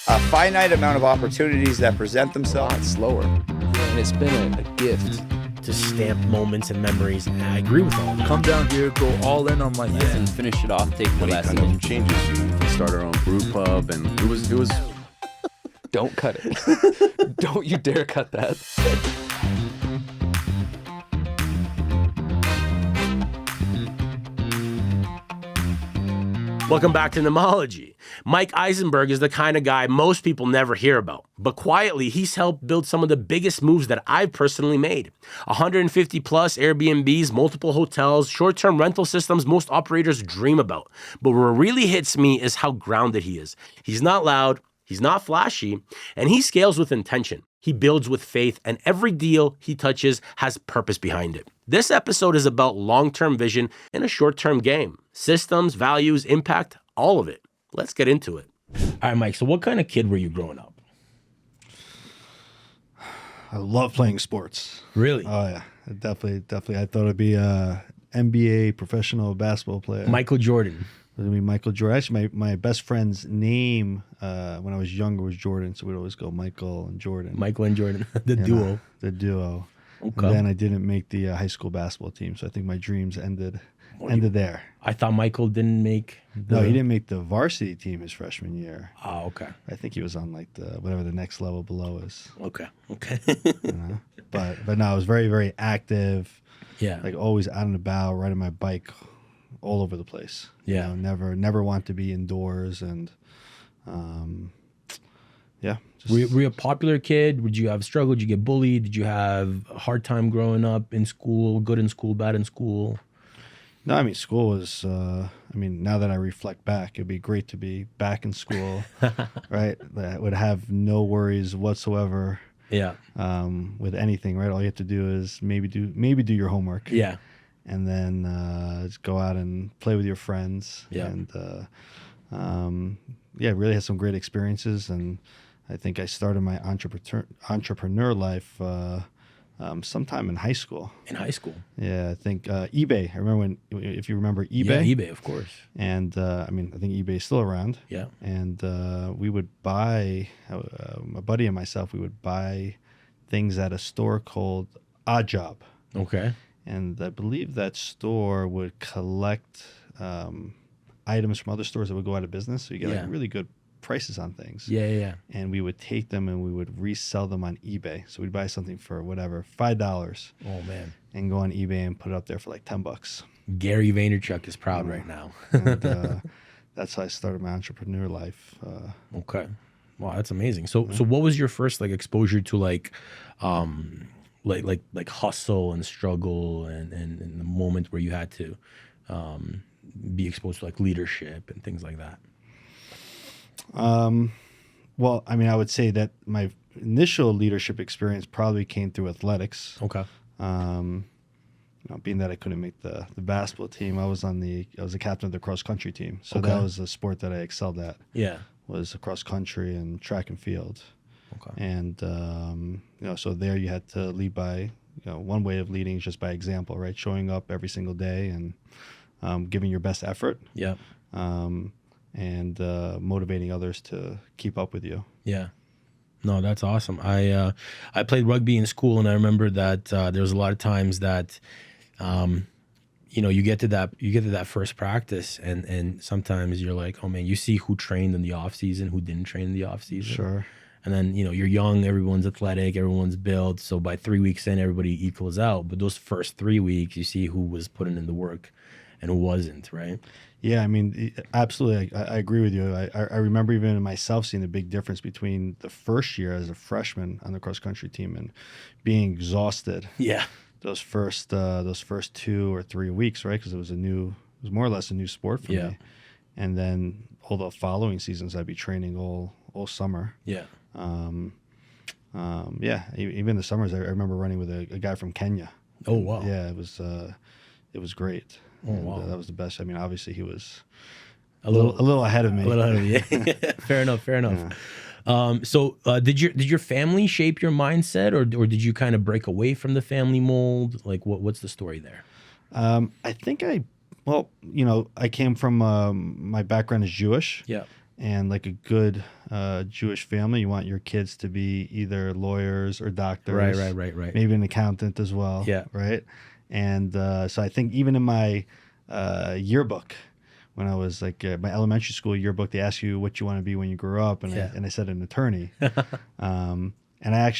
A finite amount of opportunities that present A themselves. lot slower. And it's been a gift. To stamp moments and memories. And I agree with all of that. Come down here, go all in on my And thing. finish it off, take the When he lesson. kind of changes you. We start our own brew pub, and it was Don't cut it. Don't you dare cut that. Welcome back to Nemology. Mike Eisenberg is the kind of guy most people never hear about, but quietly he's helped build some of the biggest moves that I've personally made. 150 plus Airbnbs, multiple hotels, short-term rental systems most operators dream about. But what really hits me is how grounded he is. He's not loud, he's not flashy, and he scales with intention. He builds with faith, and every deal he touches has purpose behind it. This episode is about long-term vision in a short-term game. Systems, values, impact, all of it. Let's get into it. All right, Mike, so what kind of kid were you growing up? I love playing sports. Really? Oh yeah, definitely. I thought I'd be a NBA professional basketball player. Michael Jordan. It was gonna be Michael Jordan. Actually, my best friend's name when I was younger was Jordan, so we'd always go Michael and Jordan. Michael and Jordan, the You duo. know, the duo. Okay. And then I didn't make the high school basketball team, so I think my dreams ended there. I thought Michael didn't make the... No, he didn't make the varsity team his freshman year. Oh, okay. I think he was on like the whatever the next level below is. Okay. You know? But no, I was very, very active. Yeah. Like always out and about, riding my bike all over the place. Yeah. You know, never want to be indoors, and yeah. Were you a popular kid? Would you have struggled? Did you get bullied? Did you have a hard time growing up in school? Good in school, bad in school? No, I mean, school was, now that I reflect back, it'd be great to be back in school, right? That would have no worries whatsoever Yeah. with anything, right? All you have to do is maybe do your homework. Yeah. And then just go out and play with your friends. Yeah. And, really had some great experiences. And I think I started my entrepreneur life sometime in high school. In high school? Yeah, I think eBay. I remember if you remember eBay. Yeah, eBay, of course. And I think eBay is still around. Yeah. And we would buy, a buddy and myself, we would buy things at a store called Odd Job. Okay. And I believe that store would collect items from other stores that would go out of business. So you get like really good prices on things. Yeah. And we would take them and we would resell them on eBay. So we'd buy something for whatever, $5. Oh, man. And go on eBay and put it up there for like $10. Gary Vaynerchuk is proud right now. And that's how I started my entrepreneur life. Okay. Wow, that's amazing. So what was your first like exposure to like hustle and struggle and the moment where you had to be exposed to like leadership and things like that? Well, I would say that my initial leadership experience probably came through athletics. Okay. Being that I couldn't make the basketball team, I was the captain of the cross country team. So Okay. that was a sport that I excelled at. Yeah. Was cross country and track and field. Okay. And so there you had to lead by, one way of leading is just by example, right? Showing up every single day and giving your best effort. Yeah. And motivating others to keep up with you. Yeah. No, that's awesome. I played rugby in school, and I remember that there was a lot of times that, you get to that first practice, and sometimes you're like, oh man, you see who trained in the off season, who didn't train in the off season. Sure. And then you're young, everyone's athletic, everyone's built. So by 3 weeks in, everybody equals out. But those first 3 weeks, you see who was putting in the work and who wasn't, right? Yeah, absolutely. I agree with you. I remember even in myself seeing the big difference between the first year as a freshman on the cross country team and being exhausted. Yeah. Those first 2 or 3 weeks, right? Because it was more or less a new sport for me. And then all the following seasons, I'd be training all summer. Yeah. Even the summers, I remember running with a guy from Kenya. Oh wow. Yeah, it was great. Oh wow. And, that was the best. Obviously he was a little ahead of me. A little ahead of me. Yeah. Fair enough. Yeah. So did your family shape your mindset, or did you kind of break away from the family mold? Like what's the story there? I think I came from my background is Jewish. Yeah. And like a good Jewish family, you want your kids to be either lawyers or doctors. Right. Maybe an accountant as well. Yeah. Right. And so I think even in my yearbook, when I was like my elementary school yearbook, they ask you what you want to be when you grow up, and I said an attorney. And I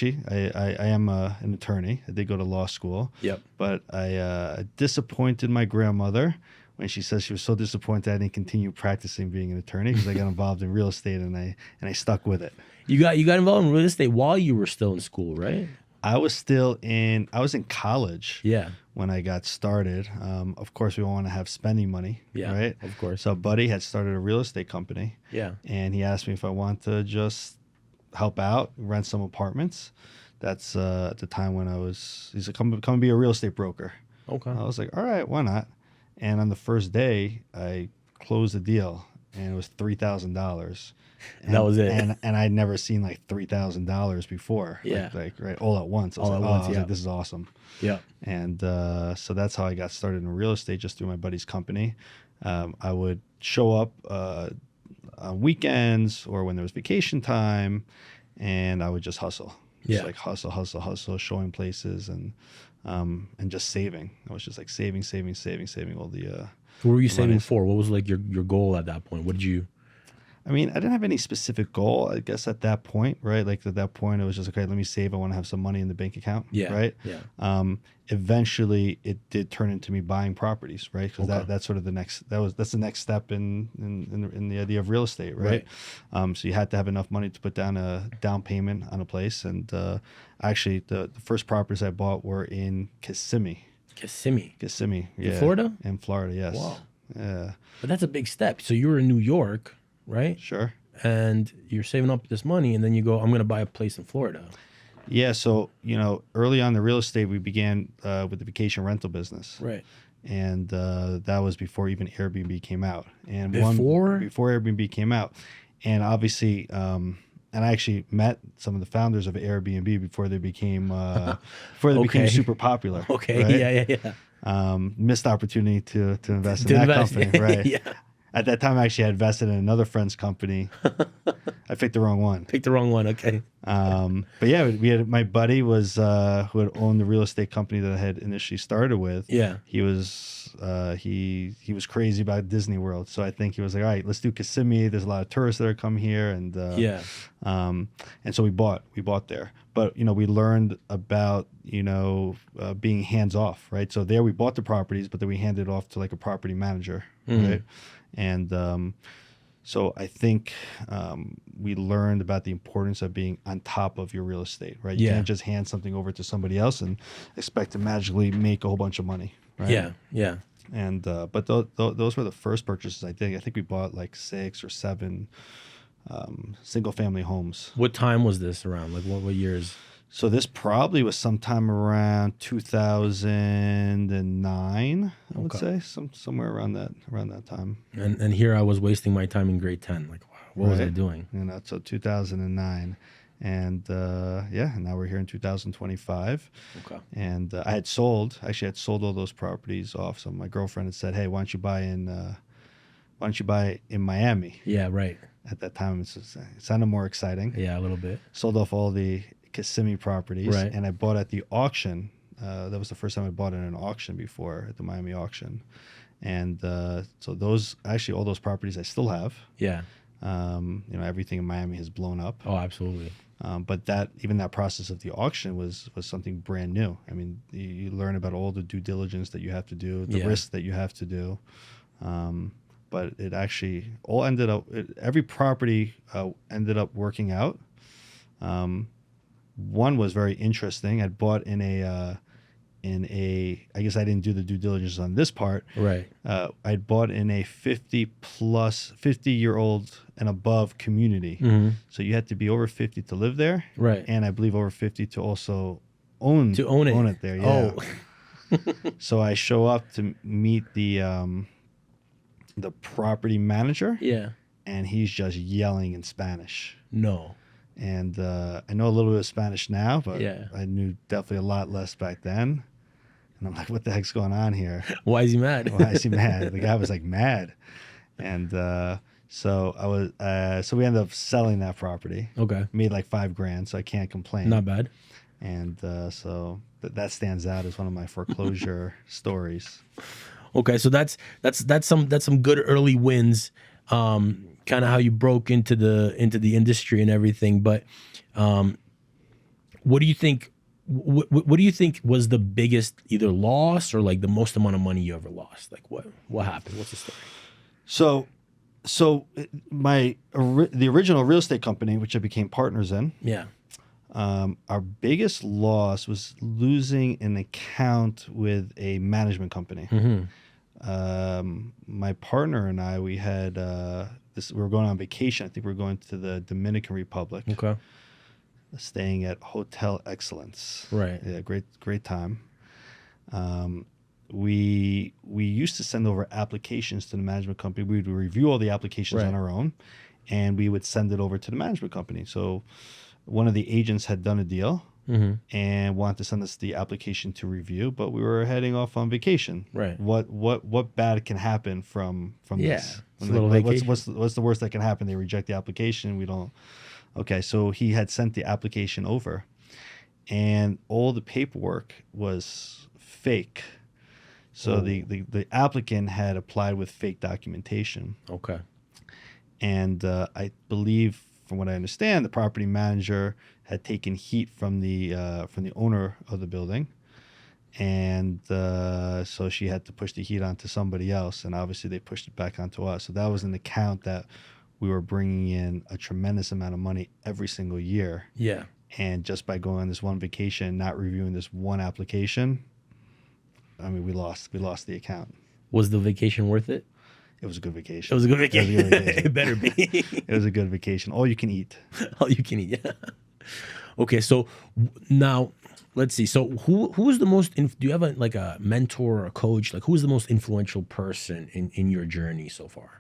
am an attorney. I did go to law school. Yep. But I disappointed my grandmother when she said she was so disappointed I didn't continue practicing being an attorney because I got involved in real estate and I stuck with it. You got involved in real estate while you were still in school, right? I was in college. Yeah. When I got started. Of course, we want to have spending money. Yeah. Right. Of course. So Buddy had started a real estate company. Yeah. And he asked me if I want to just help out, rent some apartments. That's at the time when he's like, come be a real estate broker. Okay. I was like, all right, why not? And on the first day, I closed the deal, and it was $3,000. That was it. And I'd never seen like $3,000 before. Yeah. Like right, all at once. I was like, this is awesome. Yeah. And so that's how I got started in real estate, just through my buddy's company. I would show up on weekends or when there was vacation time, and I would just hustle. Just like hustle, showing places and just saving. I was just like saving all the What were you saving for? What was like your goal at that point? What did you? I mean, I didn't have any specific goal, I guess, at that point, right? Like at that point, it was just, okay, let me save. I want to have some money in the bank account, right? Yeah. Eventually, it did turn into me buying properties, right? Because that's sort of that's the next step in the idea of real estate, right? So you had to have enough money to put down a down payment on a place. And actually, the first properties I bought were in Kissimmee. Kissimmee, yeah. In Florida? In Florida, yes. Wow. Yeah. But that's a big step. So you were in New York, right? Sure. And you're saving up this money, and then you go, I'm going to buy a place in Florida. Yeah, so, early on in the real estate, we began with the vacation rental business. Right. And that was before even Airbnb came out. And Before Airbnb came out. And obviously, and I actually met some of the founders of Airbnb before they became became super popular. Okay, right? yeah. Missed opportunity to invest in that company, right? Yeah. At that time, actually, I invested in another friend's company. I picked the wrong one. Okay. But yeah, we had my buddy was who had owned the real estate company that I had initially started with. Yeah. He was he was crazy about Disney World, so I think he was like, all right, let's do Kissimmee. There's a lot of tourists that are come here, and and so we bought there. But we learned about being hands off, right? So there we bought the properties, but then we handed it off to like a property manager, right? And so I think we learned about the importance of being on top of your real estate, right? You can't just hand something over to somebody else and expect to magically make a whole bunch of money, right? Yeah. And but those were the first purchases I think. I think we bought like 6 or 7 single family homes. What time was this around? Like what years? So this probably was sometime around 2009, I would say, somewhere around that time. And here I was wasting my time in grade 10. Like, wow, what was I doing? So 2009. And now we're here in 2025. Okay. And I had sold all those properties off. So my girlfriend had said, hey, why don't you buy in Miami? Yeah, right. At that time, it sounded more exciting. Yeah, a little bit. Sold off all the Kissimmee properties, right. And I bought at the auction. That was the first time I bought at an auction before, at the Miami auction. And so all those properties I still have. Yeah. Everything in Miami has blown up. Oh, absolutely. But that process of the auction was something brand new. I mean, you learn about all the due diligence that you have to do, the risks that you have to do. But it actually all ended up. Every property ended up working out. One was very interesting. I'd bought in a I guess I didn't do the due diligence on this part. Right. I'd bought in a 50-year-old and above community. Mm-hmm. So you had to be over 50 to live there. Right. And I believe over 50 to also own it there. Yeah. Oh. So I show up to meet the property manager. Yeah. And he's just yelling in Spanish. No. And I know a little bit of Spanish now, but I knew definitely a lot less back then. And I'm like, what the heck's going on here? Why is he mad? Why is he mad? The guy was like mad. And So I was so we ended up selling that property. Okay. Made like $5,000, so I can't complain. Not bad. And so that stands out as one of my foreclosure stories. Okay, so that's some good early wins. Kind of how you broke into the industry and everything. But what do you think? What do you think was the biggest either loss or like the most amount of money you ever lost? Like what happened? What's the story? So the original real estate company, which I became partners in. Yeah. Our biggest loss was losing an account with a management company. My partner and I, we had we were going on vacation. I think we were going to the Dominican Republic. Okay. Staying at Hotel Excellence. Right. Yeah, great time. We used to send over applications to the management company. We would review all the applications on our own, and we would send it over to the management company. So one of the agents had done a deal and wanted to send us the application to review, but we were heading off on vacation. Right. What bad can happen from this? It's a little vacation. What's the worst that can happen? They reject the application. We don't. Okay, so he had sent the application over, and all the paperwork was fake. So the applicant had applied with fake documentation. Okay. And I believe, from what I understand, the property manager had taken heat from the owner of the building, and so she had to push the heat onto somebody else, and obviously they pushed it back onto us. So that was an account that we were bringing in a tremendous amount of money every single year. Yeah. And just by going on this one vacation and not reviewing this one application, I mean, we lost the account. Was the vacation worth it? It was a good vacation. It was a good vacation. It better be. It was a good vacation. All you can eat. All you can eat. Yeah. Okay, so now let's see. So who's the most? Do you have a mentor or a coach? Like, who's the most influential person in your journey so far?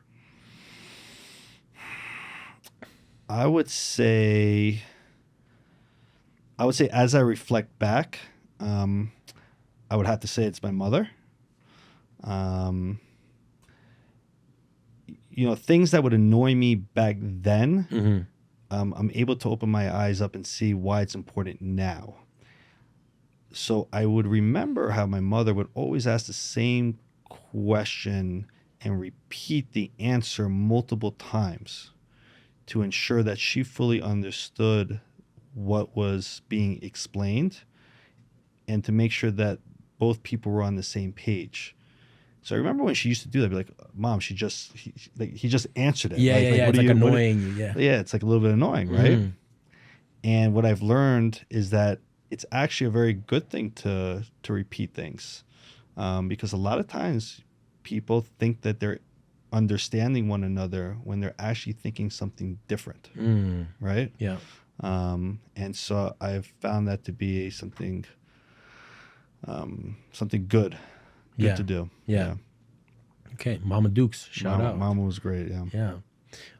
I would say as I reflect back, I would have to say it's my mother. Things that would annoy me back then, I'm able to open my eyes up and see why it's important now. So I would remember how my mother would always ask the same question and repeat the answer multiple times to ensure that she fully understood what was being explained and to make sure that both people were on the same page. So I remember when she used to do that, I'd be like, Mom, he just answered it. Yeah, it's like annoying you. Yeah, it's like a little bit annoying, right? And what I've learned is that it's actually a very good thing to repeat things, because a lot of times people think that they're understanding one another when they're actually thinking something different, right? Yeah. And so I've found that to be something good to do. Yeah. Okay, Mama Dukes, shout out. Mama was great. Yeah.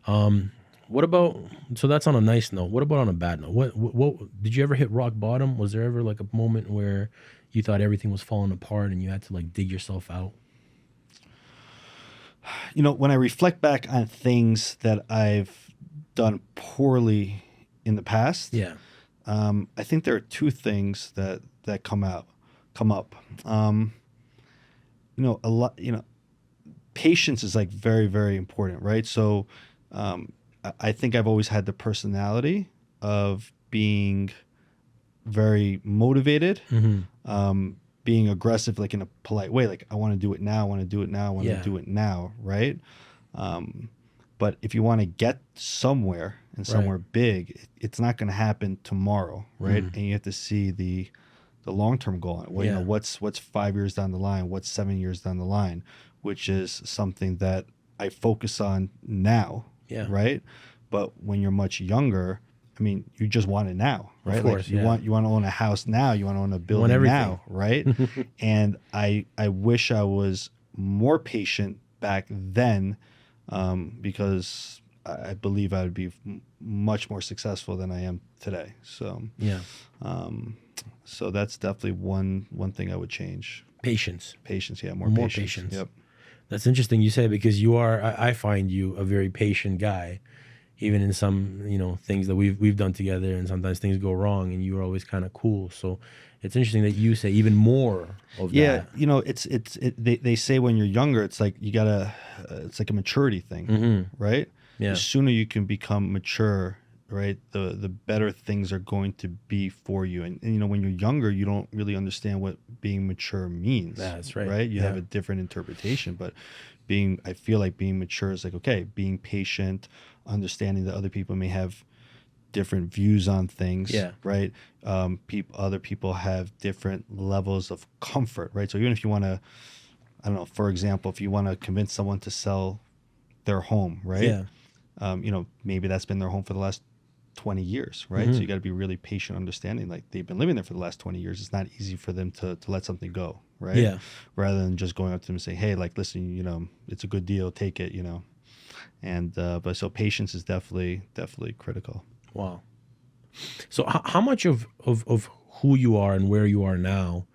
Yeah. What about? So that's on a nice note. What about on a bad note? What did you ever hit rock bottom? Was there ever like a moment where you thought everything was falling apart and you had to like dig yourself out? When I reflect back on things that I've done poorly in the past, I think there are two things that come up. A lot. Patience is like very, very important, right? So, I think I've always had the personality of being very motivated, being aggressive, like in a polite way, like I want to do it now, I want to do it now, I want to do it now, right? But if you want to get somewhere and somewhere big, it's not going to happen tomorrow, right? And you have to see the long-term goal. Well, what's 5 years down the line? What's 7 years down the line? Which is something that I focus on now, right? But when you're much younger, I mean, you just want it now, right? Of course, you want to own a house now. You want to own a building now, right? And I wish I was more patient back then, because I believe I would be much more successful than I am today. So so that's definitely one thing I would change. Patience. Patience, yeah, more Patience. patience. Yep. That's interesting you say, because you are, I find you a very patient guy, even in some, things that we've done together, and sometimes things go wrong and you're always kind of cool. So it's interesting that you say even more of that. They say when you're younger, it's like you gotta, it's like a maturity thing, right? Yeah. The sooner you can become mature, right, the better things are going to be for you. And when you're younger, you don't really understand what being mature means. That's right. Right? You have a different interpretation. But I feel like being mature is like, okay, being patient, understanding that other people may have different views on things. Yeah. Right? Other people have different levels of comfort, right? So even if you want to, I don't know, for example, if you want to convince someone to sell their home, right? Yeah. Maybe that's been their home for the last 20 years, right? So you got to be really patient, understanding like they've been living there for the last 20 years. It's not easy for them to let something go, right? Yeah. Rather than just going up to them and saying, hey, like, listen, it's a good deal, take it, And but so patience is definitely critical. Wow. So how much of who you are and where you are now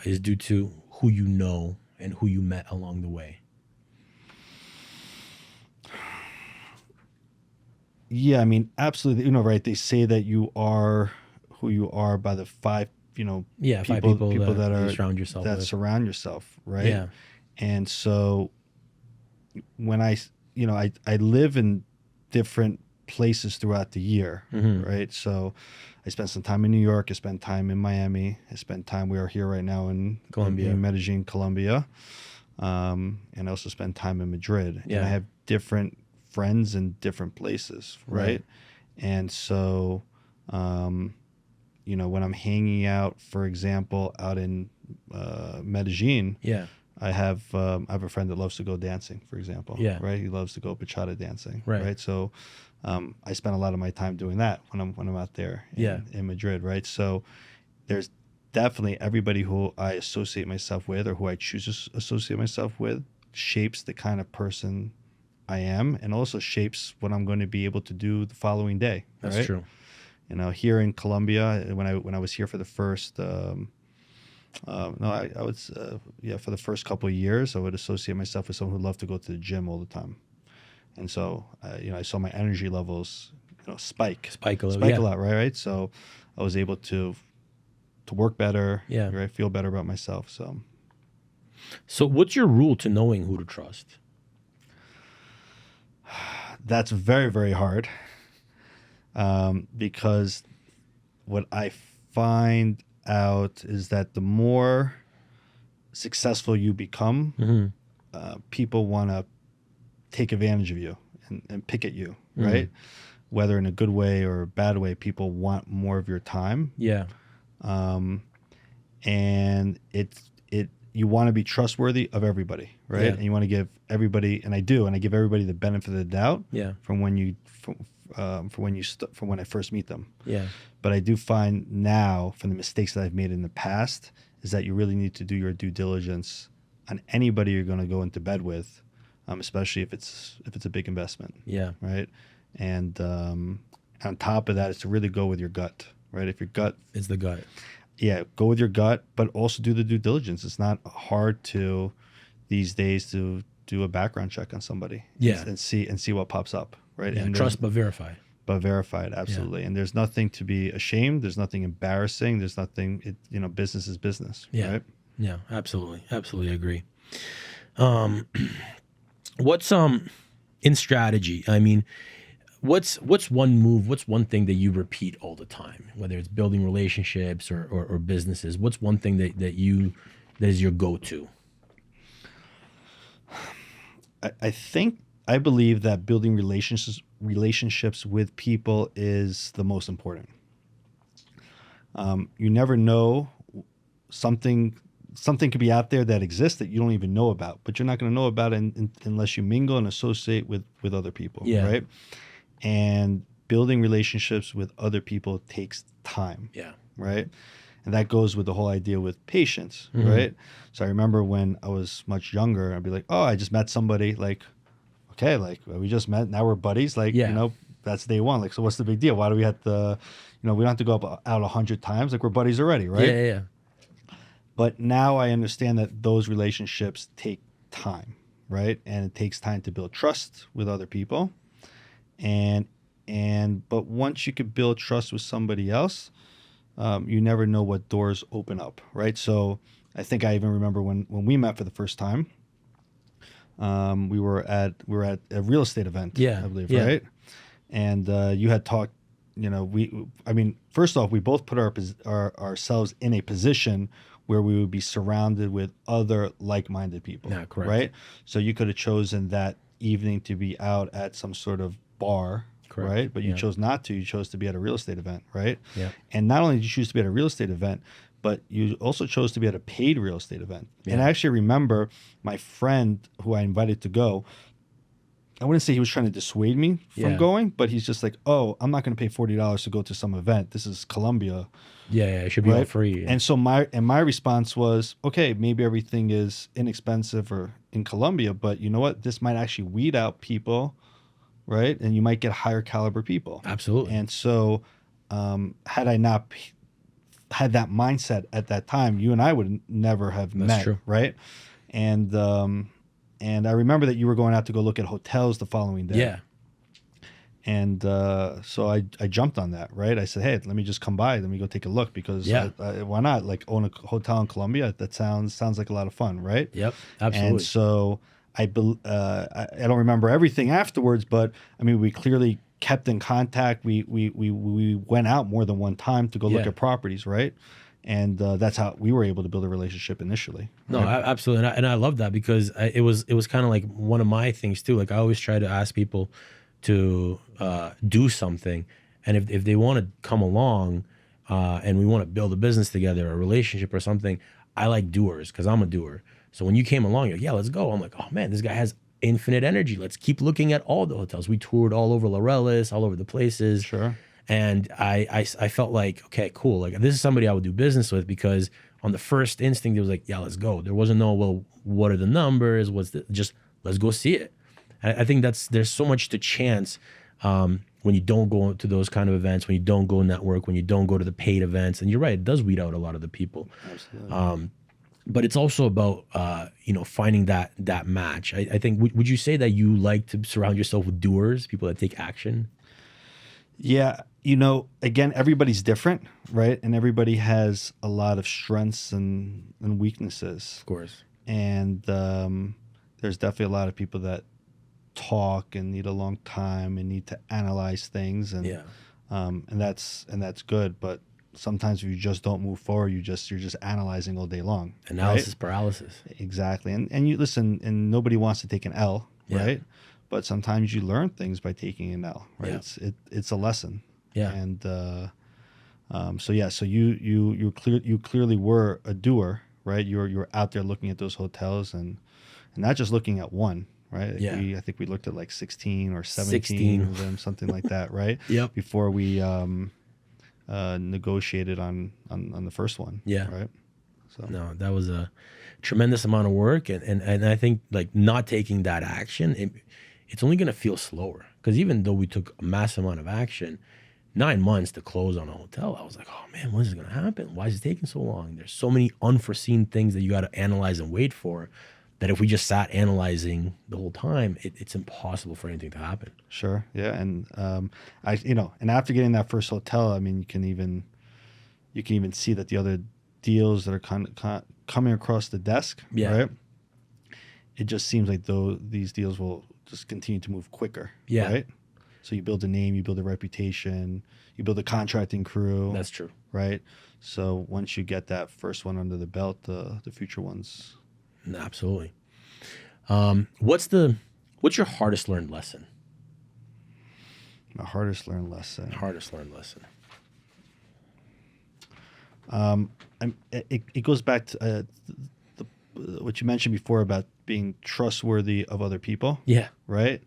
is due to who you know and who you met along the way? Yeah, I mean, absolutely. Right? They say that you are who you are by the five people that you surround yourself with. Surround yourself, right? Yeah. And so when I live in different places throughout the year, right? So I spent some time in New York. I spent time in Miami. I spent time. We are here right now in Colombia, in Medellín, Colombia, and I also spent time in Madrid. Yeah. And I have different friends in different places, right? And so, when I'm hanging out, for example, out in Medellín, I have a friend that loves to go dancing, for example, right? He loves to go bachata dancing, right? So I spend a lot of my time doing that when I'm out there in Madrid, right? So there's definitely everybody who I associate myself with or who I choose to associate myself with shapes the kind of person I am, and also shapes what I'm going to be able to do the following day. That's right? true. Here in Colombia, when I was here for the first, for the first couple of years, I would associate myself with someone who loved to go to the gym all the time, and so I saw my energy levels, spike a lot, right? So I was able to work better, right? Feel better about myself. So what's your rule to knowing who to trust? That's very, very hard, because what I find out is that the more successful you become, people want to take advantage of you and pick at you, right? Whether in a good way or a bad way, people want more of your time. Yeah. And you want to be trustworthy of everybody, right? Yeah. And you want to give everybody, and I give everybody the benefit of the doubt. Yeah. From when I first meet them. Yeah. But I do find now, from the mistakes that I've made in the past, is that you really need to do your due diligence on anybody you're going to go into bed with, especially if it's a big investment. Yeah. Right. And on top of that, is to really go with your gut, right? If your gut is the gut. Yeah, go with your gut, but also do the due diligence. It's not hard these days to do a background check on somebody. Yeah. And see what pops up, right? Yeah, and trust but verify. But verified, absolutely. Yeah. And there's nothing to be ashamed. There's nothing embarrassing. There's nothing. Business is business. Yeah. Right? Yeah. Absolutely agree. What's in strategy? I mean, what's one move? What's one thing that you repeat all the time? Whether it's building relationships or businesses. What's one thing that is your go-to? I believe that building relationships with people is the most important. You never know, something could be out there that exists that you don't even know about, but you're not going to know about it unless you mingle and associate with other people, right? And building relationships with other people takes time, right? And that goes with the whole idea with patience, right? So I remember when I was much younger, I'd be like, oh, I just met somebody, like, okay, like we just met, now we're buddies, like, that's day one. Like, so what's the big deal? Why do we have to, we don't have to go out 100 times, like we're buddies already, right? Yeah. But now I understand that those relationships take time, right? And it takes time to build trust with other people. But once you could build trust with somebody else, you never know what doors open up, right? So I think I even remember when we met for the first time. We were at a real estate event, I believe, right? And you had talked, first off, we both put ourselves in a position where we would be surrounded with other like-minded people. Yeah, correct. Right? So you could have chosen that evening to be out at some sort of bar, correct. Right? But you chose not to. You chose to be at a real estate event, right? Yeah. And not only did you choose to be at a real estate event, but you also chose to be at a paid real estate event. Yeah. And I actually remember my friend who I invited to go, I wouldn't say he was trying to dissuade me from going, but he's just like, oh, I'm not going to pay $40 to go to some event. This is Colombia. Yeah, it should be all free. And so my response was, okay, maybe everything is inexpensive or in Colombia, but you know what? This might actually weed out people, right? And you might get higher caliber people. Absolutely. And so had I not had that mindset at that time, you and I would never have met, true. Right? And I remember that you were going out to go look at hotels the following day. Yeah. And so I jumped on that, right? I said, hey, let me just come by. Let me go take a look because why not? Like own a hotel in Colombia? That sounds like a lot of fun, right? Yep, absolutely. And so I don't remember everything afterwards, but I mean, we clearly kept in contact. We went out more than one time to go look at properties, right? And that's how we were able to build a relationship initially. No, absolutely, and I love that because it was kind of like one of my things too. Like I always try to ask people to do something, and if they want to come along and we want to build a business together, a relationship or something, I like doers because I'm a doer. So when you came along, you're like, yeah, let's go. I'm like, oh man, this guy has infinite energy. Let's keep looking at all the hotels. We toured all over Laureles, all over the places. Sure. And I felt like, okay, cool. Like this is somebody I would do business with because on the first instinct, it was like, yeah, let's go. There wasn't no, well, what are the numbers? Just let's go see it. I think there's so much to chance when you don't go to those kind of events, when you don't go network, when you don't go to the paid events. And you're right, it does weed out a lot of the people. Absolutely. But it's also about finding that match. I think would you say that you like to surround yourself with doers, people that take action? Yeah, again, everybody's different, right? And everybody has a lot of strengths and weaknesses. Of course. And there's definitely a lot of people that talk and need a long time and need to analyze things, and that's good. But sometimes if you just don't move forward, you're just analyzing all day long. Analysis right? Paralysis. Exactly. And you listen, and nobody wants to take an L, right? But sometimes you learn things by taking an L, right? Yeah. It's a lesson. Yeah. And so you clearly were a doer, right? You're out there looking at those hotels and not just looking at one, right? Yeah. I think we looked at like 16 or 17 of them, something like that, right? Yep. Before we negotiated on the first one. Yeah. Right. So no, that was a tremendous amount of work, and I think like not taking that action, it's only going to feel slower because even though we took a massive amount of action, 9 months to close on a hotel, I was like, oh man, when is it going to happen? Why is it taking so long? There's so many unforeseen things that you got to analyze and wait for that if we just sat analyzing the whole time, it's impossible for anything to happen. Sure. Yeah. And and after getting that first hotel, I mean, you can even see that the other deals that are coming across the desk, right? It just seems like these deals will just continue to move quicker. Yeah. Right. So you build a name, you build a reputation, you build a contracting crew. That's true. Right. So once you get that first one under the belt, the future ones. Absolutely. What's your hardest learned lesson? My hardest learned lesson. It goes back to what you mentioned before about being trustworthy of other people. Yeah. Right.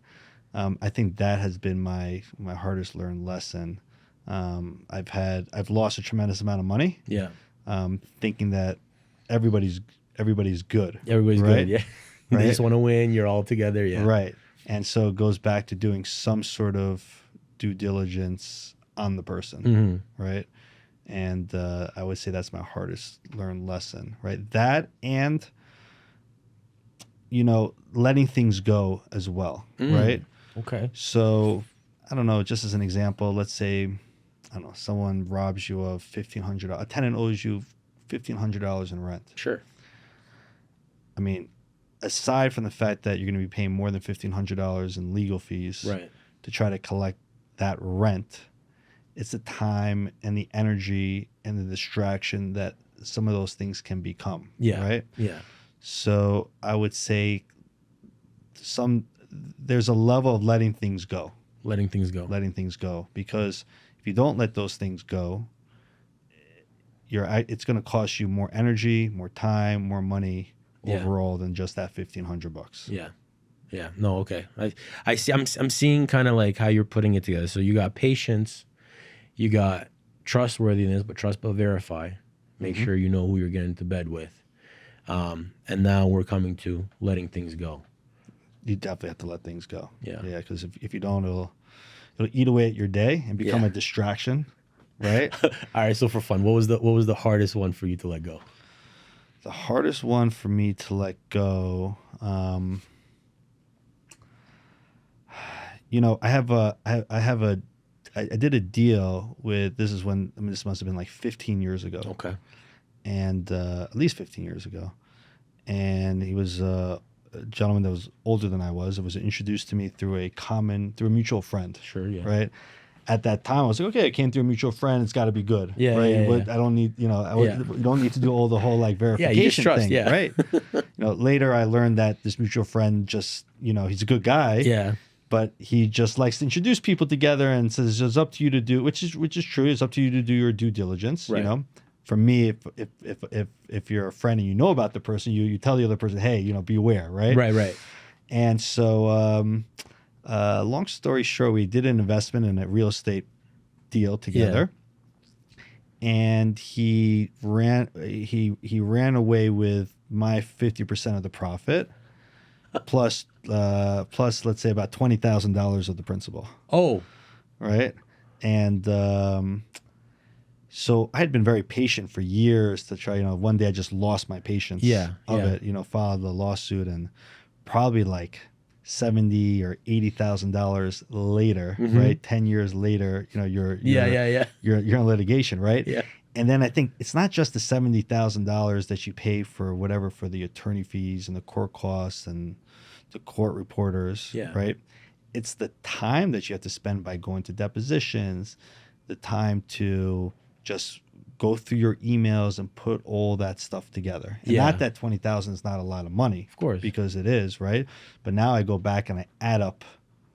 I think that has been my hardest learned lesson. I've lost a tremendous amount of money. Yeah. Thinking that everybody's good. Everybody's right? good. Yeah. Right? They just want to win. You're all together. Yeah. Right. And so it goes back to doing some sort of due diligence on the person. Mm-hmm. Right. And I would say that's my hardest learned lesson. Right. That and letting things go as well, right? Okay. So I don't know, just as an example, let's say, I don't know, someone robs you of $1,500. A tenant owes you $1,500 in rent. Sure. I mean, aside from the fact that you're going to be paying more than $1,500 in legal fees to try to collect that rent, it's the time and the energy and the distraction that some of those things can become. Yeah. Right? Yeah. So I would say there's a level of letting things go. Letting things go. Because if you don't let those things go, it's going to cost you more energy, more time, more money overall than just that $1,500. Yeah. Yeah. No, okay. I see. I'm seeing kind of like how you're putting it together. So you got patience, you got trustworthiness, but trust but verify. Make sure you know who you're getting to bed with. And now we're coming to letting things go. You definitely have to let things go. Yeah. Yeah, because if you don't, it'll eat away at your day and become a distraction, right? All right. So for fun, what was the hardest one for you to let go? The hardest one for me to let go, I did a deal with, this must have been like 15 years ago. Okay. And at least 15 years ago. And he was a gentleman that was older than I was. It was introduced to me through a mutual friend. Sure, yeah. Right? At that time, I was like, okay, it came through a mutual friend. It's got to be good. Yeah, right? yeah. I don't need, you don't need to do all the whole like verification you just trust, thing. Right? Later I learned that this mutual friend just, he's a good guy. Yeah. But he just likes to introduce people together and says it's up to you to do, which is true. It's up to you to do your due diligence. Right. For me, if you're a friend and you know about the person, you tell the other person, hey, be aware, right? Right. And so, long story short, we did an investment in a real estate deal together, and he ran away with my 50% of the profit, plus let's say about $20,000 of the principal. Oh, right, and so I had been very patient for years to try. One day I just lost my patience. Of it. Filed the lawsuit, and probably like $70,000 or $80,000 later, right? 10 years later, you're in litigation, right? Yeah. And then I think it's not just the $70,000 that you pay for the attorney fees and the court costs and the court reporters, right? It's the time that you have to spend by going to depositions, the time to just go through your emails and put all that stuff together. And not that $20,000 is not a lot of money, of course, because it is, right? But now I go back and I add up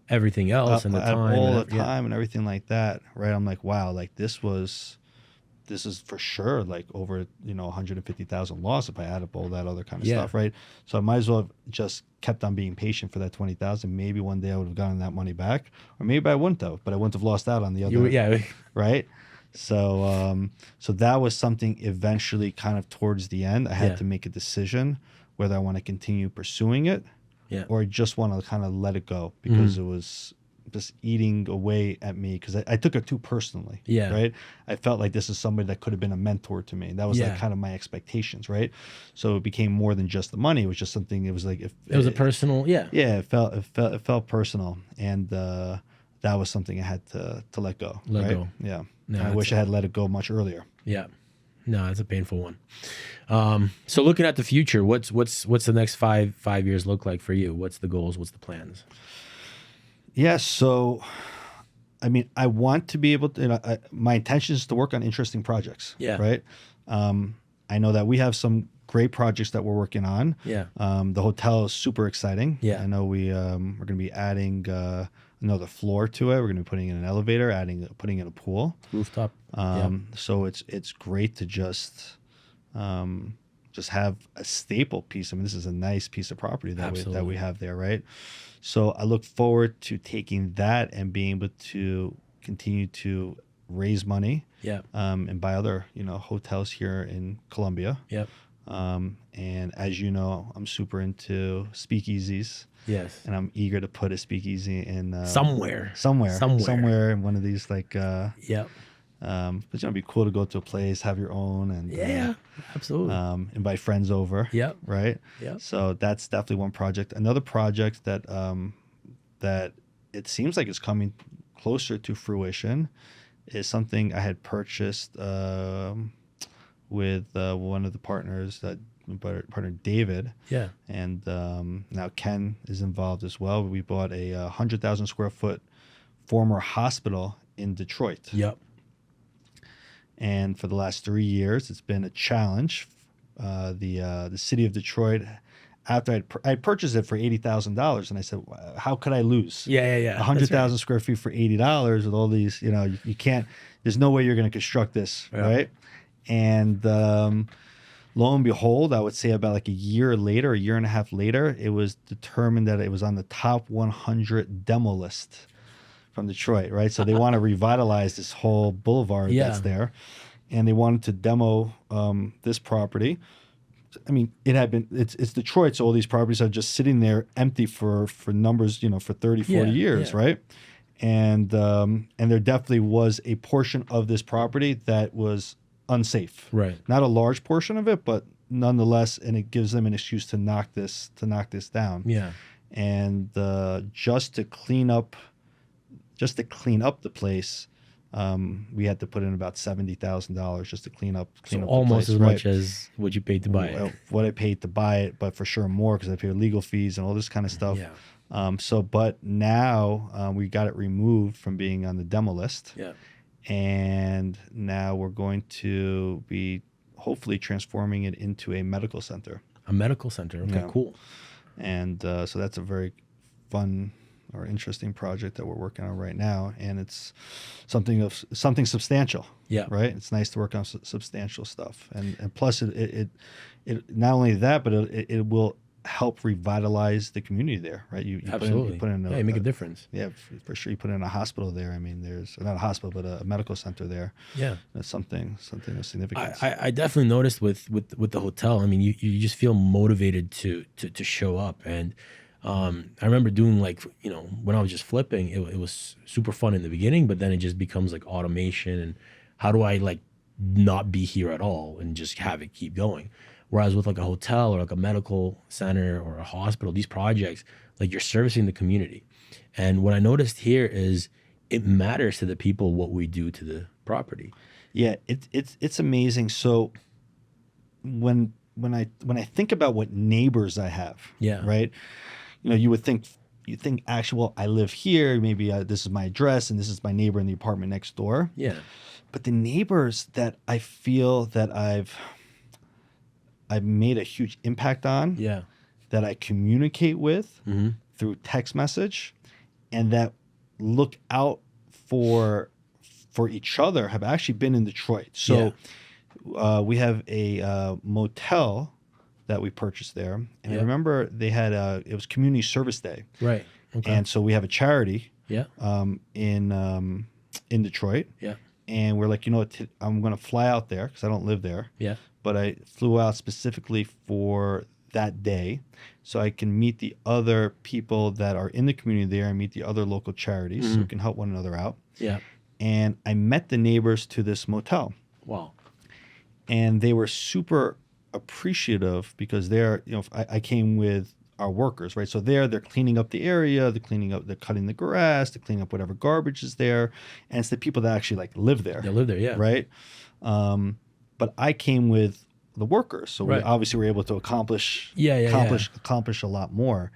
everything else and the time, all the time and everything like that, right? I'm like, wow, like this is for sure like over 150,000 loss if I add up all that other kind of stuff, right? So I might as well have just kept on being patient for that 20,000. Maybe one day I would have gotten that money back, or maybe I wouldn't have, but I wouldn't have lost out on the other. Right. So that was something eventually kind of towards the end. I had to make a decision whether I want to continue pursuing it or just want to kind of let it go, because it was just eating away at me, because I took it too personally. Right. I felt like this is somebody that could have been a mentor to me. That was like kind of my expectations. Right. So it became more than just the money. It was just something, it was like, it was a personal. Yeah. It felt personal. And, that was something I had to let go. Let go. Yeah. No, I wish I had let it go much earlier. Yeah. No, it's a painful one. So looking at the future, what's the next five years look like for you? What's the goals? What's the plans? Yeah. So, I mean, I want to be able to, my intention is to work on interesting projects. Yeah. Right. I know that we have some great projects that we're working on. Yeah. The hotel is super exciting. Yeah. I know we're going to be adding, another floor to it. We're going to be putting in an elevator, putting in a pool, rooftop. So it's great to just have a staple piece. I mean, this is a nice piece of property that we have there, right? So I look forward to taking that and being able to continue to raise money, and buy other hotels here in Colombia. Yep. And as you know, I'm super into speakeasies. Yes. And I'm eager to put a speakeasy in somewhere in one of these But it'd be cool to go to a place, have your own, and absolutely. Invite friends over. Yep. Right. Yep. So that's definitely one project. Another project that that it seems like it's coming closer to fruition is something I had purchased with one of the partners, partner David. Yeah. And now Ken is involved as well. We bought a 100,000 square foot former hospital in Detroit. Yep. And for the last 3 years, it's been a challenge. The city of Detroit, after I purchased it for $80,000, and I said, how could I lose? Yeah. 100,000 square feet for $80 with all these, you can't. There's no way you're going to construct this, right? And lo and behold, I would say about like a year and a half later, it was determined that it was on the top 100 demo list from Detroit, right? So they want to revitalize this whole boulevard that's there, and they wanted to demo this property. I mean, it's Detroit, so all these properties are just sitting there empty for numbers, for 30, 40 years, right? And there definitely was a portion of this property that was unsafe. Right. Not a large portion of it, but nonetheless, and it gives them an excuse to knock this down. Yeah. And just to clean up the place, we had to put in about $70,000 just to clean up. Almost the place, as much as what you paid to buy it. What I paid to buy it, but for sure more because I paid legal fees and all this kind of stuff. Yeah. But now we got it removed from being on the demo list. Yeah. And now we're going to be hopefully transforming it into a medical center. A medical center. Okay, cool. And so that's a very fun or interesting project that we're working on right now, and it's something substantial. Yeah. Right. It's nice to work on substantial stuff, and plus it not only that, but it will help revitalize the community there. Right. You Absolutely. Put in you make a difference. Yeah, for sure. You put in a hospital there. I mean, there's not a hospital, but a medical center there. Yeah. That's something of significance. I definitely noticed with the hotel. I mean, you just feel motivated to show up. And I remember doing when I was just flipping, it was super fun in the beginning, but then it just becomes like automation. And how do I not be here at all and just have it keep going? Whereas with like a hotel or like a medical center or a hospital, these projects, you're servicing the community. And what I noticed here is it matters to the people what we do to the property. Yeah, it's amazing. So when I think about what neighbors I have, right? You think actually, well, I live here. Maybe this is my address and this is my neighbor in the apartment next door. Yeah. But the neighbors that I feel that I've made a huge impact on, that I communicate with through text message, and that look out for each other have actually been in Detroit. So we have a motel that we purchased there, and I remember they had it was Community Service Day, right? Okay. And so we have a charity, in Detroit, and we're like, I'm going to fly out there because I don't live there, but I flew out specifically for that day so I can meet the other people that are in the community there and meet the other local charities so we can help one another out. Yeah. And I met the neighbors to this motel. Wow. And they were super appreciative because I came with our workers, right? So they're cleaning up the area, they're cutting the grass, they're cleaning up whatever garbage is there. And it's the people that actually live there. They live there, yeah. Right? But I came with the workers. So we obviously were able to accomplish a lot more.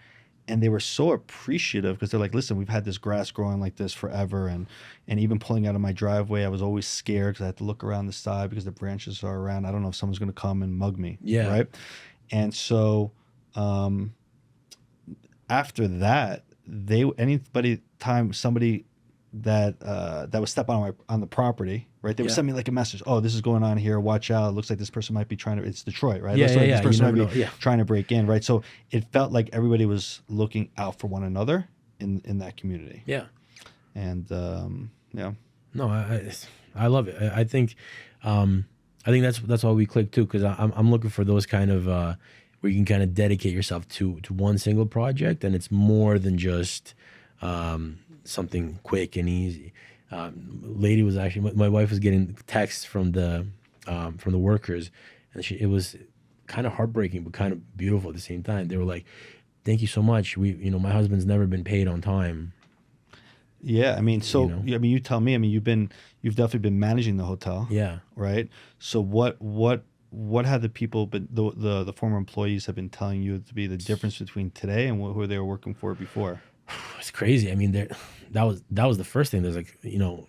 And they were so appreciative because they're like, listen, we've had this grass growing like this forever. And even pulling out of my driveway, I was always scared because I had to look around the side because the branches are around. I don't know if someone's going to come and mug me. Yeah. Right. And so after that, somebody that was stepping on the property, right? They would send me a message. Oh, this is going on here. Watch out. It looks like this person might be it's Detroit, right? This person might be trying to break in, right? So it felt like everybody was looking out for one another in that community. Yeah. And No, I love it. I think that's why we click too, because I'm looking for those kind of where you can kind of dedicate yourself to one single project, and it's more than just something quick and easy. Lady was actually, my wife was getting texts from the workers, and it was kind of heartbreaking, but kind of beautiful at the same time. They were like, "Thank you so much. My husband's never been paid on time." Yeah, I mean, so you tell me. I mean, you've definitely been managing the hotel. Yeah. Right. So what have the people been the former employees have been telling you to be the difference between today and who they were working for before? It's crazy. I mean, that was the first thing. There's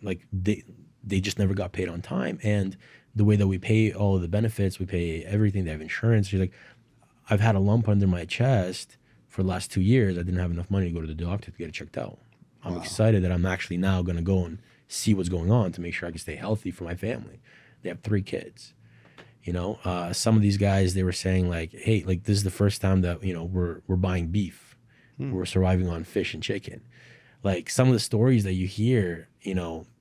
like they just never got paid on time, and the way that we pay all of the benefits, we pay everything. They have insurance. She's like, I've had a lump under my chest for the last 2 years. I didn't have enough money to go to the doctor to get it checked out. I'm excited that I'm actually now going to go and see what's going on to make sure I can stay healthy for my family. They have 3 kids. Some of these guys, they were saying like, hey, like this is the first time that, we're buying beef. We're surviving on fish and chicken. Like some of the stories that you hear,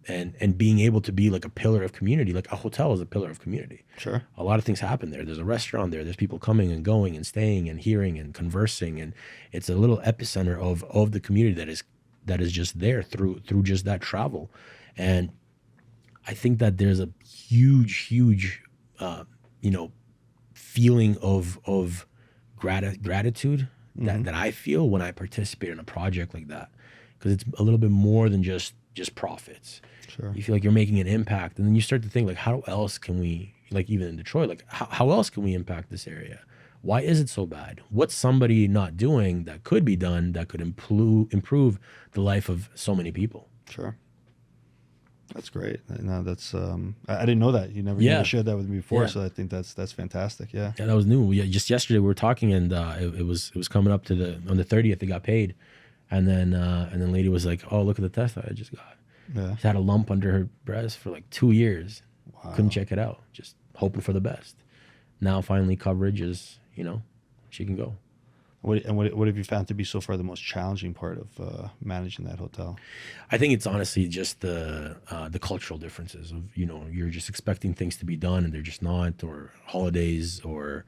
and being able to be like a pillar of community, like a hotel is a pillar of community. Sure. A lot of things happen there. There's a restaurant there. There's people coming and going and staying and hearing and conversing. And it's a little epicenter of the community that is just there through just that travel. And I think that there's a huge feeling of gratitude that I feel when I participate in a project like that, because it's a little bit more than just profits. Sure. You feel like you're making an impact, and then you start to think like, how else can we, like even in Detroit, like how else can we impact this area? Why is it so bad? What's somebody not doing that could be done that could improve the life of so many people? Sure. That's great. No, that's I didn't know that. You never shared that with me before, so I think that's fantastic. Yeah. Yeah, that was new. Just yesterday we were talking, and it was coming up to on the 30th they got paid, and then lady was like, "Oh, look at the test I just got." Yeah. She had a lump under her breast for like 2 years. Wow. Couldn't check it out. Just hoping for the best. Now finally coverage is, she can go. What have you found to be so far the most challenging part of managing that hotel? I think it's honestly just the cultural differences of, you're just expecting things to be done and they're just not, or holidays, or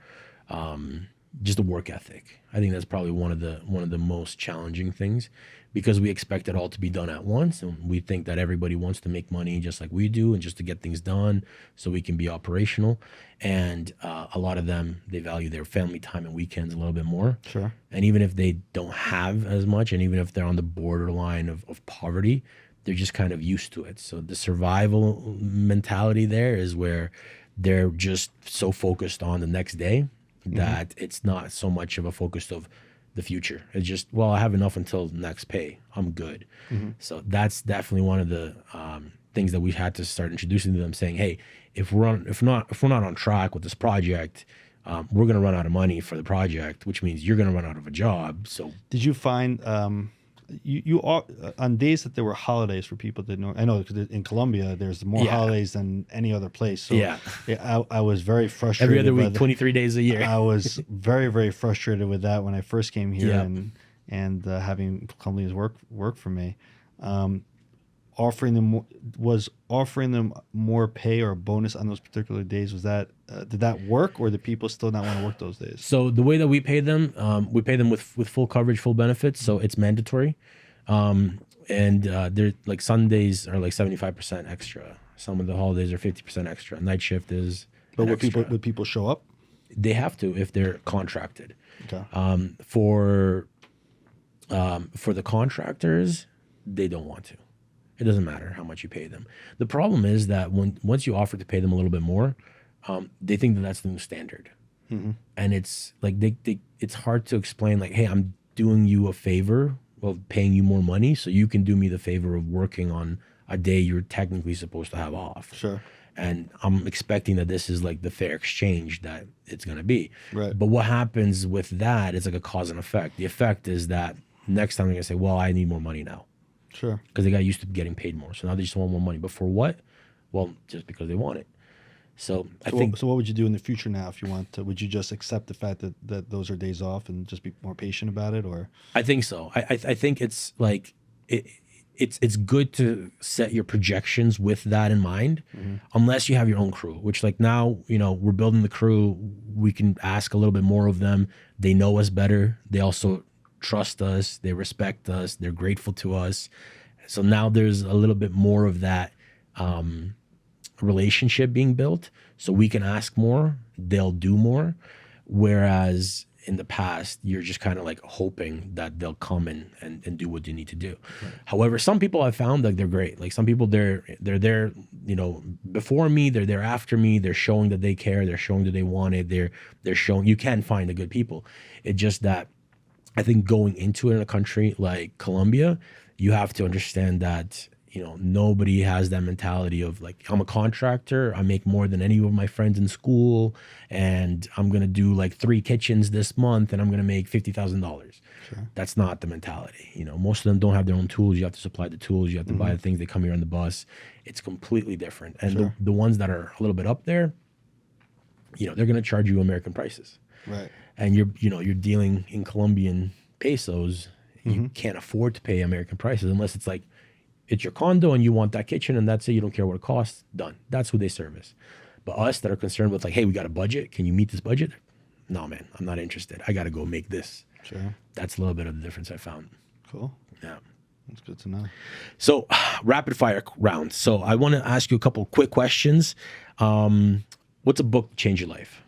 just the work ethic. I think that's probably one of the most challenging things, because we expect it all to be done at once, and we think that everybody wants to make money just like we do and just to get things done so we can be operational. And a lot of them, they value their family time and weekends a little bit more. Sure. And even if they don't have as much, and even if they're on the borderline of poverty, they're just kind of used to it. So the survival mentality there is where they're just so focused on the next day that it's not so much of a focus of the future. It's just, well, I have enough until next pay. I'm good. So that's definitely one of the things that we had to start introducing to them, saying, hey, if we're not on track with this project, we're going to run out of money for the project, which means you're going to run out of a job. So did you find you on days that there were holidays for people that know? I know because in Colombia there's more holidays than any other place. So I was very frustrated. Every other week, 23 days a year. I was very, very frustrated with that when I first came here, and having Colombians work for me. Offering them more pay or a bonus on those particular days, was that did that work, or did people still not want to work those days? So the way that we pay them with full coverage, full benefits, so it's mandatory, and they're like Sundays are like 75% extra. Some of the holidays are 50% extra. Night shift is. But would people show up? They have to if they're contracted. Okay. For the contractors, they don't want to. It doesn't matter how much you pay them. The problem is that once you offer to pay them a little bit more, they think that that's the new standard. And it's like it's hard to explain, like, hey, I'm doing you a favor of paying you more money so you can do me the favor of working on a day you're technically supposed to have off. Sure. And I'm expecting that this is like the fair exchange that it's going to be. Right. But what happens with that is like a cause and effect. The effect is that next time they're going to say, well, I need more money now. Sure. Because they got used to getting paid more. So now they just want more money. But for what? Well, just because they want it. So I think... So what would you do in the future now if you want to? Would you just accept the fact that those are days off and just be more patient about it, or? I think so. I think it's like... It's good to set your projections with that in mind, unless you have your own crew, which like now, we're building the crew. We can ask a little bit more of them. They know us better. They also trust us. They respect us. They're grateful to us. So now there's a little bit more of that relationship being built. So we can ask more, they'll do more. Whereas in the past, you're just kind of like hoping that they'll come and do what you need to do. Right. However, some people I've found like they're great. Like some people they're there, before me, they're there after me. They're showing that they care. They're showing that they want it. They're showing you can find the good people. It's just that I think going into it in a country like Colombia, you have to understand that nobody has that mentality of like, I'm a contractor, I make more than any of my friends in school, and I'm gonna do like 3 kitchens this month and I'm gonna make $50,000. Sure. That's not the mentality. Most of them don't have their own tools. You have to supply the tools, you have to buy the things, they come here on the bus. It's completely different. And sure. the ones that are a little bit up there, they're gonna charge you American prices. Right. And you're dealing in Colombian pesos. You can't afford to pay American prices unless it's like, it's your condo and you want that kitchen and that's it. You don't care what it costs. Done. That's who they service. But us that are concerned with like, hey, we got a budget. Can you meet this budget? No, man, I'm not interested. I got to go make this. Sure. That's a little bit of the difference I found. Cool. Yeah. That's good to know. So rapid fire round. So I want to ask you a couple quick questions. What's a book that changed your life?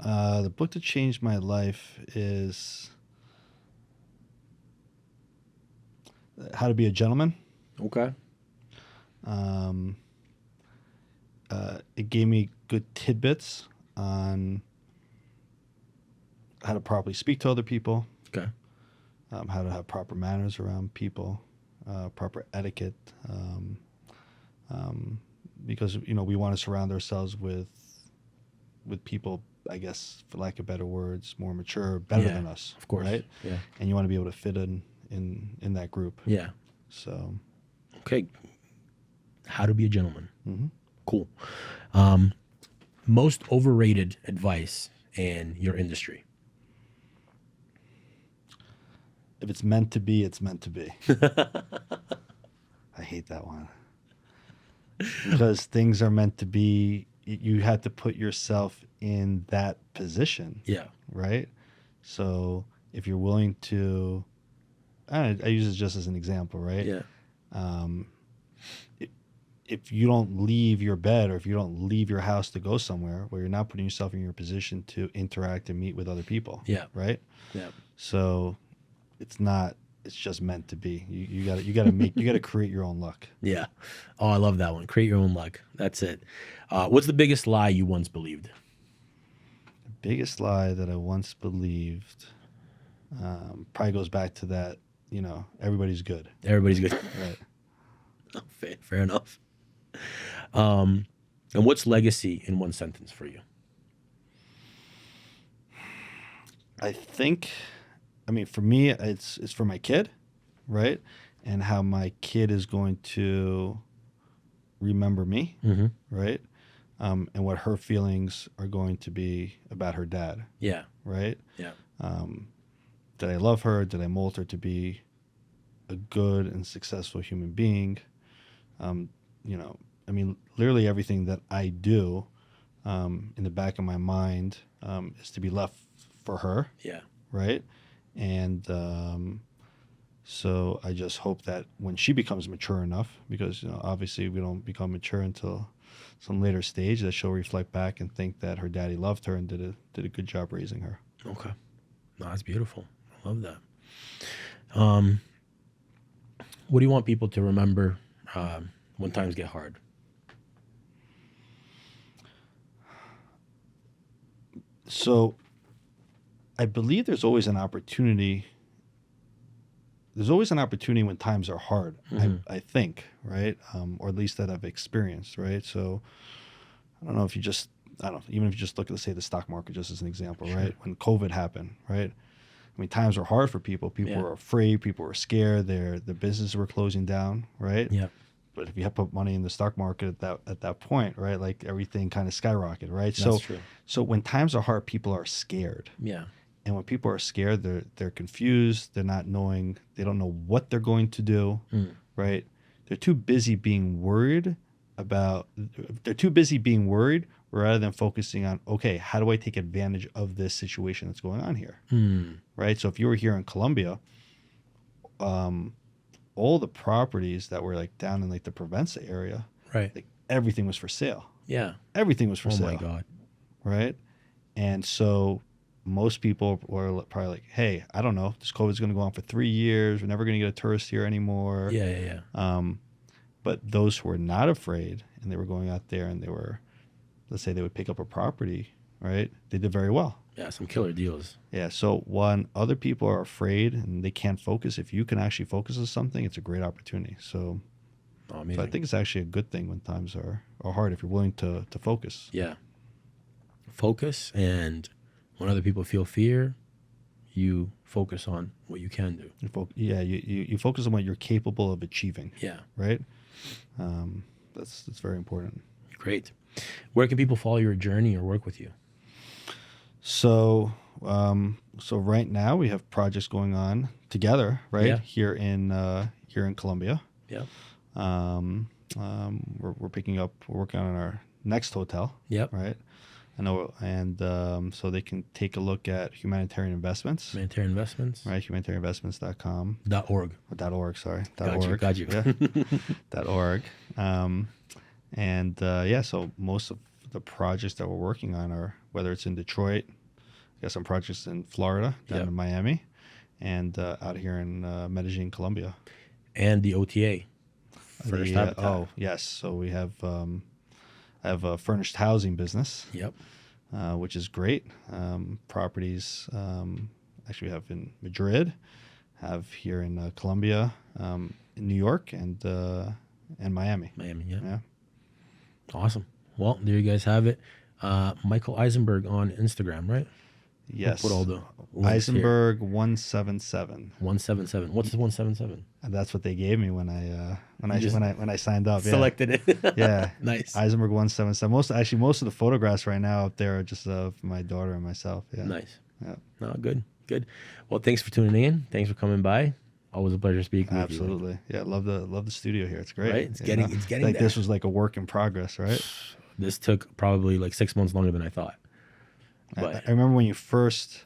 The book that changed my life is How to Be a Gentleman. Okay. It gave me good tidbits on how to properly speak to other people. Okay. How to have proper manners around people, proper etiquette. Because we want to surround ourselves with people, I guess, for lack of better words, more mature, better than us. Of course. Right? Yeah. And you want to be able to fit in that group. Yeah. So. Okay. How to Be a Gentleman. Mm-hmm. Cool. Most overrated advice in your industry? If it's meant to be, it's meant to be. I hate that one. Because things are meant to be, you have to put yourself in that position. Yeah. Right? So if you're willing to, I use it just as an example, right? Yeah. If you don't leave your bed or if you don't leave your house to go somewhere, well, you're not putting yourself in your position to interact and meet with other people. Yeah. Right? Yeah. So it's just meant to be. You gotta create your own luck. Yeah. Oh, I love that one. Create your own luck. That's it. What's the biggest lie you once believed? The biggest lie that I once believed probably goes back to that, everybody's good. Everybody's good. Right. Oh, fair enough. And what's legacy in one sentence for you? I think, for me, it's for my kid, right? And how my kid is going to remember me, right? And what her feelings are going to be about her dad. Yeah. Right? Yeah. Did I love her? Did I mold her to be a good and successful human being? Literally everything that I do in the back of my mind is to be left for her. Yeah. Right? And so I just hope that when she becomes mature enough, because obviously we don't become mature until some later stage, that she'll reflect back and think that her daddy loved her and did a good job raising her. Okay. No, that's beautiful. I love that. What do you want people to remember when times get hard? So I believe there's always an opportunity. There's always an opportunity when times are hard, I think, right? Or at least that I've experienced, right? So I don't know if you just, even if you just look at, say, the stock market just as an example, sure. Right? When COVID happened, right? Times were hard for people. People were afraid. People were scared. Their businesses were closing down, right? Yeah. But if you have put money in the stock market at that point, right, like everything kind of skyrocketed, right? That's true. So when times are hard, people are scared. Yeah. And when people are scared, they're confused. They don't know what they're going to do, right? They're too busy being worried rather than focusing on, okay, how do I take advantage of this situation that's going on here, right? So if you were here in Colombia, all the properties that were like down in like the Provenza area, Right. like everything was for sale. Yeah. Everything was for Oh sale. my God. Right. And so most people were probably like, hey, I don't know, this COVID's going to go on for 3 years. We're never going to get a tourist here anymore. Yeah. But those who were not afraid and they were going out there and they were, let's say they would pick up a property, right? They did very well. Yeah, some killer deals. Yeah. So when other people are afraid and they can't focus, if you can actually focus on something, it's a great opportunity. So, Amazing. I think it's actually a good thing when times are hard if you're willing to focus. Yeah. Focus, and when other people feel fear, you focus on what you can do. You focus on what you're capable of achieving. Yeah. Right. That's very important. Great. Where can people follow your journey or work with you? So, so right now we have projects going on together, right? Yeah. Here in Colombia. Yeah. We're working on our next hotel. Yep. Right. I know, and so they can take a look at humanitarian investments. Humanitarian investments. Right. Humanitarianinvestments.com. .org. .org. Sorry. Got you. Yeah. .org. So most of the projects that we're working on are, whether it's in Detroit, got some projects in Florida, down in Miami, and out here in Medellín, Colombia. And the OTA. Furnished Habitat. Oh, yes. So we have I have a furnished housing business. Yep. Which is great. Properties actually we have in Madrid, have here in Colombia, in New York, and Miami. Miami, yeah. Yeah. Awesome. Well, there you guys have it. Michael Eisenberg on Instagram, right? Yes. We'll put all the links Eisenberg 177. 177. What's the 177? And that's what they gave me when I signed up. Selected it. Yeah. Nice. Eisenberg 177. Most of the photographs right now up there are just of my daughter and myself. Yeah. Nice. Yeah. No, good. Well, thanks for tuning in. Thanks for coming by. Always a pleasure speaking with you. Absolutely. Yeah, love the studio here. It's great. Right? It's getting like there. this was like a work in progress, right? This took probably like 6 months longer than I thought. I remember when you first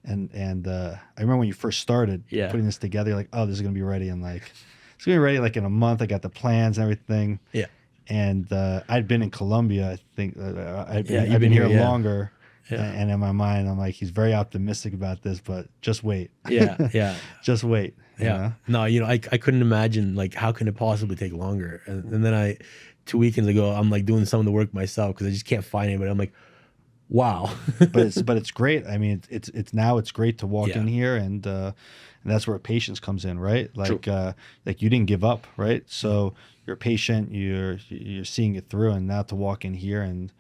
I remember when you first started putting this together, you're like, oh, this is gonna be ready in in a month. I got the plans and everything. Yeah. And I'd been in Colombia, I think. I've you've been here yeah. longer. Yeah. And in my mind, I'm like, he's very optimistic about this, but just wait. Yeah. Just wait. Yeah. No, I couldn't imagine, like, how can it possibly take longer? And then 2 weekends ago, I'm like doing some of the work myself because I just can't find anybody. I'm like, wow. but it's great. I mean, it's great to walk in here and that's where patience comes in, right? Like like you didn't give up, right? So you're patient, you're seeing it through, and now to walk in here, and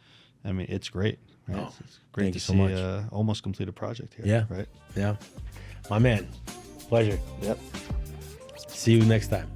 I mean, it's great. Right? Oh, it's great to see almost completed project here. Yeah. Right. Yeah. My man. Pleasure. Yep. See you next time.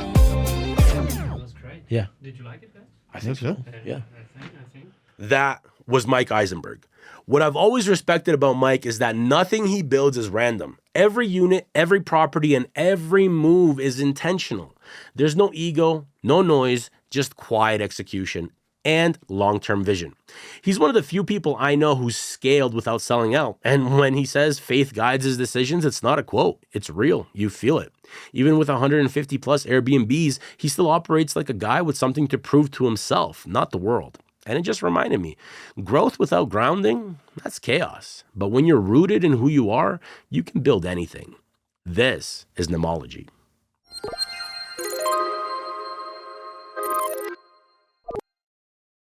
That was great. Yeah. Did you like it, guys? I think so. Yeah. I think. That was Mike Eisenberg. What I've always respected about Mike is that nothing he builds is random. Every unit, every property, and every move is intentional. There's no ego, no noise, just quiet execution and long-term vision. He's one of the few people I know who's scaled without selling out. And when he says faith guides his decisions, it's not a quote. It's real. You feel it. Even with 150 plus Airbnbs, he still operates like a guy with something to prove to himself, not the world. And it just reminded me, growth without grounding, that's chaos. But when you're rooted in who you are, you can build anything. This is Nemology.